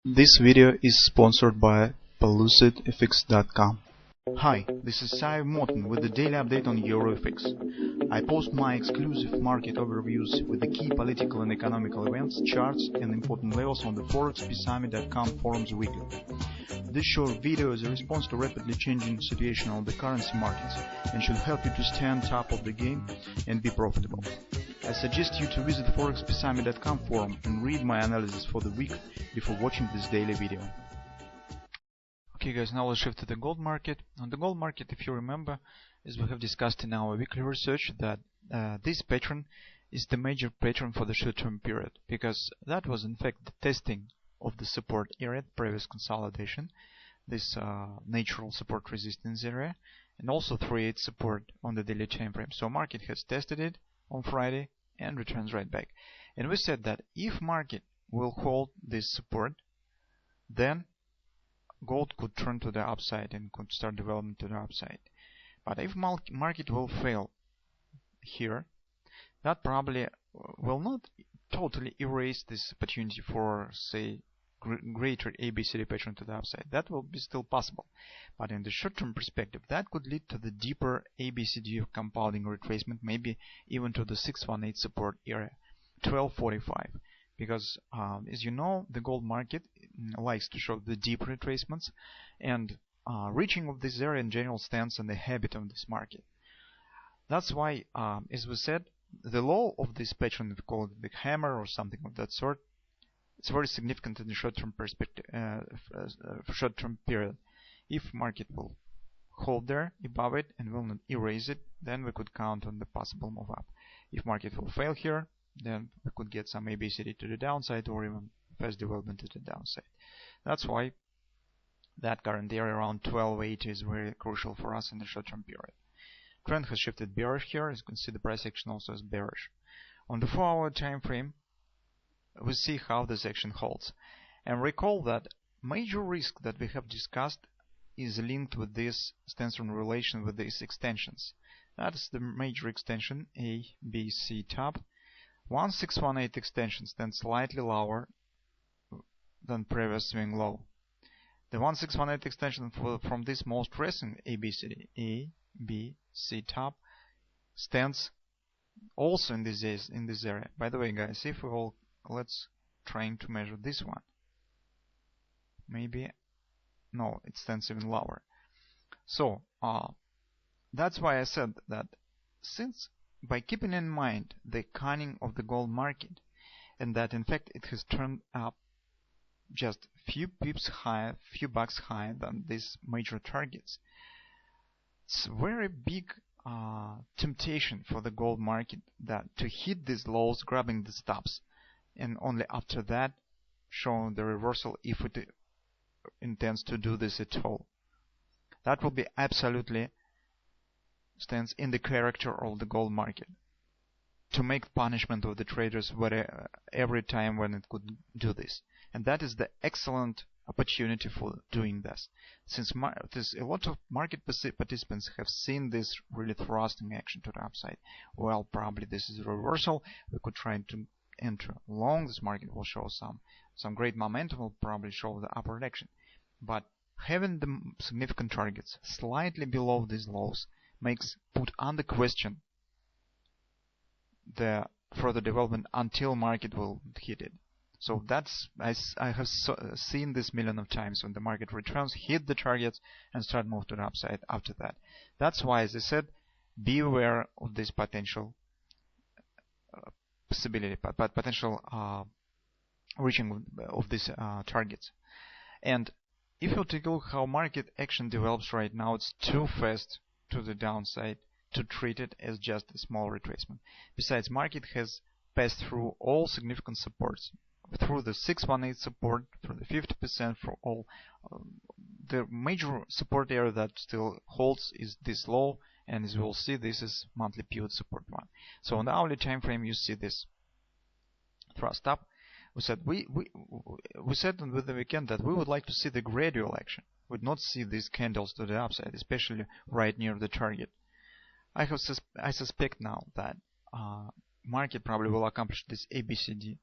This video is sponsored by PelucidFX.com. Hi, this is Sive Morten with the daily update on EuroFX. I post my exclusive market overviews with the key political and economical events, charts, and important levels on the ForexPeaceArmy.com forums weekly. This short video is a response to rapidly changing situation on the currency markets and should help you to stay on top of the game and be profitable. I suggest you to visit ForexPeaceArmy.com forum and read my analysis for the week before watching this daily video. Okay guys, now let's shift to the gold market. On the gold market, if you remember, as we have discussed in our weekly research, that this pattern is the major pattern for the short-term period, because that was in fact the testing of the support area, previous consolidation, this natural support resistance area, and also creates support on the daily time frame. So market has tested it on Friday and returns right back. And we said that if market will hold this support, then gold could turn to the upside and could start development to the upside. But if market will fail here, that probably will not totally erase this opportunity for, say, greater ABCD pattern to the upside. That will be still possible. But in the short-term perspective, that could lead to the deeper ABCD compounding retracement, maybe even to the 618 support area, 1245. Because as you know, the gold market likes to show the deep retracements, and reaching of this area in general stands in the habit of this market. That's why, as we said, the low of this pattern, we call it the hammer or something of that sort, it's very significant in the short-term perspective, short-term period. If market will hold there above it and will not erase it, then we could count on the possible move up. If market will fail here, then we could get some ABCD to the downside or even fast development to the downside. That's why that current area around 1280 is very crucial for us in the short-term period. Trend has shifted bearish here. As you can see, the price action also is bearish. On the 4-hour time frame, we see how this action holds. And recall that major risk that we have discussed is linked with this, stands in relation with these extensions. That is the major extension A, B, C top. 1618 extension stands slightly lower than previous swing low. The 1618 extension from this most recent ABCD, A, B, C top, stands also in this area. By the way, guys, if we all let's trying to measure this one. Maybe no, it stands even lower. So that's why I said that since by keeping in mind the cunning of the gold market, and that in fact it has turned up just few pips higher, few bucks higher than these major targets, it's very big temptation for the gold market that to hit these lows, grabbing the stops, and only after that showing the reversal if it intends to do this at all. That will be absolutely stands in the character of the gold market, to make punishment of the traders every time when it could do this. And that is the excellent opportunity for doing this, since a lot of market participants have seen this really thrusting action to the upside. Well, probably this is a reversal. We could try to enter long. This market will show some great momentum, will probably show the upward action. But having the significant targets slightly below these lows put under question the further development until market will hit it. So that's, I have seen this million of times, when the market returns, hit the targets and start move to the upside after that. That's why, as I said, be aware of this potential possibility, but potential reaching of these targets. And if you take a look how market action develops right now, it's too fast to the downside to treat it as just a small retracement. Besides, market has passed through all significant supports, through the 618 support, through the 50% for all. The major support area that still holds is this low, and as we'll see, this is monthly pivot support one. So on the hourly time frame, you see this thrust up. We said we said with the weekend that we would like to see the gradual action. We would not see these candles to the upside, especially right near the target. I suspect now that market probably will accomplish this ABCD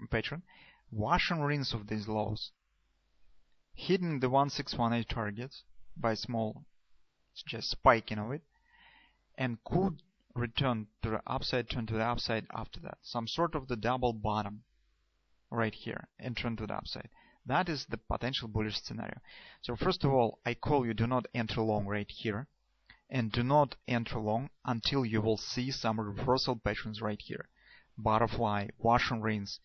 pattern wash and rinse of these lows, hitting the 1618 targets by small just spiking of it, and could return to the upside, turn to the upside after that. Some sort of the double bottom right here and turn to the upside. That is the potential bullish scenario. So first of all, I call you do not enter long right here, and do not enter long until you will see some reversal patterns right here. Butterfly, wash and rinse,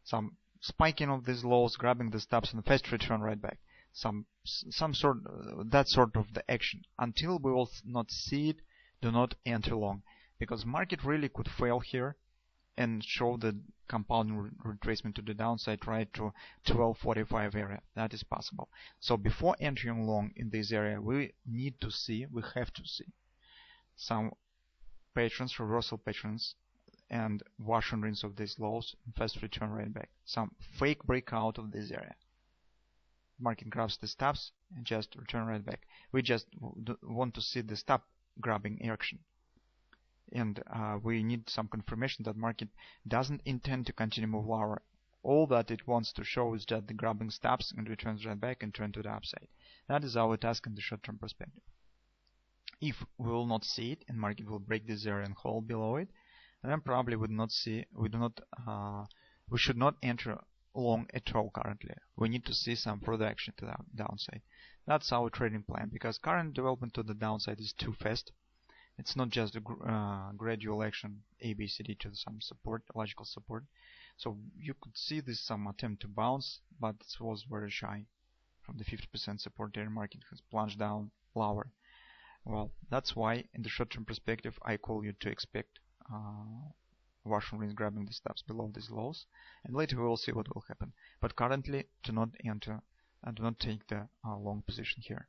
some spiking of these lows, grabbing the stops and fast return right back. Some sort that sort of the action. Until we will not see it, do not enter long, because market really could fail here and show the compounding retracement to the downside right to 1245 area. That is possible. So before entering long in this area, we have to see some patterns, reversal patterns, and wash and rinse of these lows and fast return right back. Some fake breakout of this area. Market grabs the stops and just return right back. We just want to see the stop grabbing action. And we need some confirmation that market doesn't intend to continue move lower. All that it wants to show is that the grabbing stops and returns right back and turn to the upside. That is our task in the short-term perspective. If we will not see it and market will break this area and hold below it, then probably we should not enter long at all currently. We need to see some further action to the downside. That's our trading plan, because current development to the downside is too fast. It's not just a gradual action ABCD to some support, logical support. So you could see this some attempt to bounce, but it was very shy from the 50% support area. Market has plunged down lower. Well, that's why in the short-term perspective I call you to expect wash and rinse grabbing the stops below these lows, and later we will see what will happen. But currently, do not enter and do not take the long position here.